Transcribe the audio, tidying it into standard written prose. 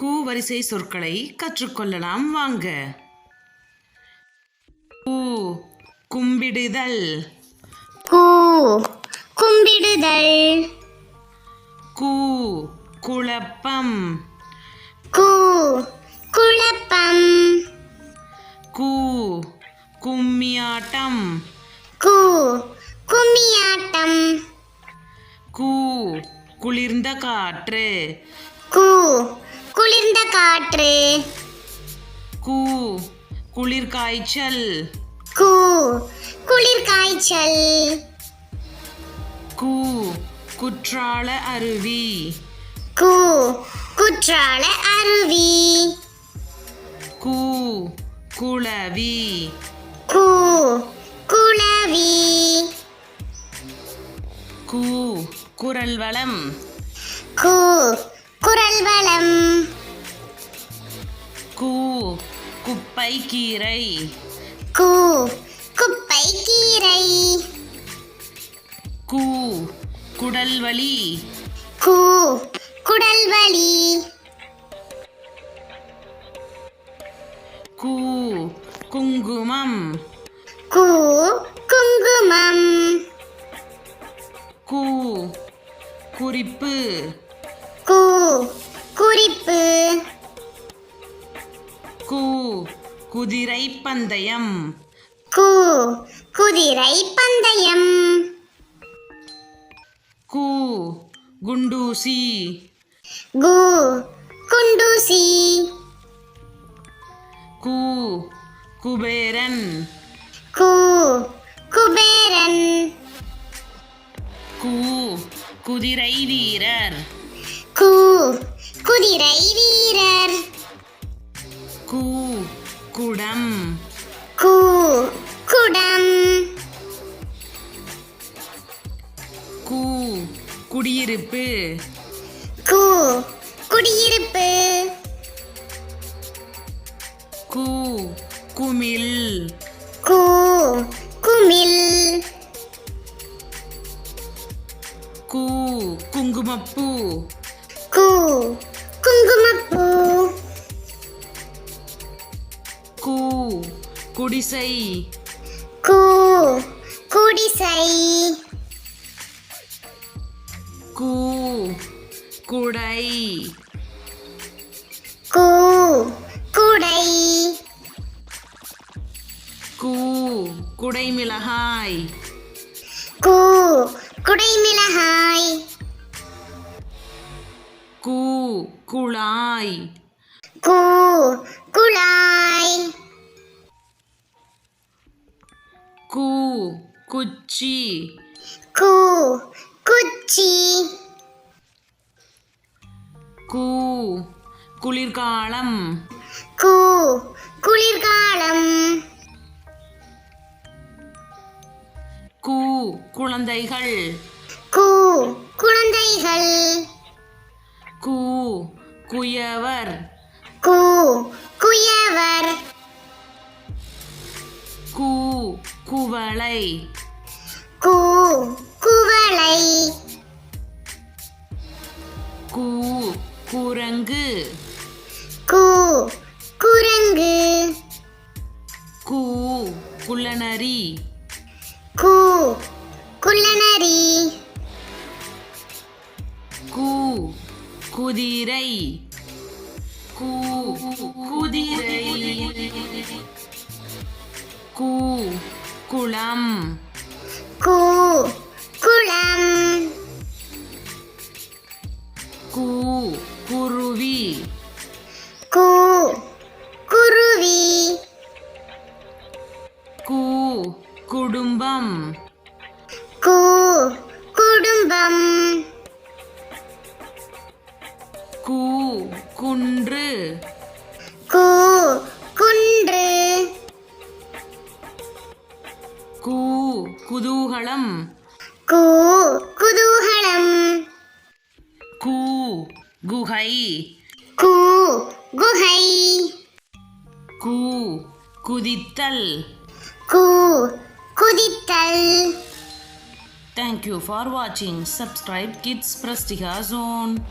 கு வரிசை சொற்களை கற்றுக்கொள்ளலாம் வாங்க. கு கும்பிடுதல். கு கும்பிடுதல். கு குழப்பம். கு குழப்பம். கு கும்மியாட்டம். கு கும்மியாட்டம். கு குளிர்ந்த காற்று. கு குளிர்ந்த காற்று. கு குளிர்காய்ச்சல். கு குளிர்காய்ச்சல். கு குற்றால அருவி. கு குற்றால அருவி. கு குளவி. கு குளவி. கு குரல் வளம். கு குரல் வளம். கு குப்பை கீரை. கு குப்பை கீரை. கு குடல் வலி. கு குடல் வலி. கு குங்குமம். கு குங்குமம். கு குறிப்பு. கு குறிப்பு. கு குதிரை பந்தயம். கு குதிரை பந்தயம். கு குண்டூசி. கு குண்டூசி. கு குபேரன். கு குபேரன். கு குதிரை வீரர். கு குதிரை வீரர். கு குடம். கு குடம். கு குடியிருப்பு. கு குடியிருப்பு. கு குமிழ். கு குமிழ். கு குங்குமப்பூ. கு குங்குமப்பூ. கு குடிசை. கு குடிசை. கு குடை. கு குடை. கு குடைமிளகாய். கு குடைமிளகாய். கு குழாய். கு குழாய். கு குச்சி. கு குச்சி. கு குளிர்காலம். கு குளிர்காலம். கு குழந்தைகள். கு குழந்தைகள். கு குயவர். கு குயவர். கு குவளை. கு குவளை. கு குரங்கு. கு குரங்கு. கு குள்ளநரி. கு குள்ளநரி. கு குதிரை. கு குதிரை. கு குளம். கு குளம். கு குருவி. கு குருவி. கு குடும்பம். கு குடும்பம். கு குன்று. கு குன்று. கு குதூகலம். கு குதூகலம். கு குகை. கு குகை. கு குதித்தல். கு குதித்தல். Thank you for watching. Subscribe Kids Prastiga Zone.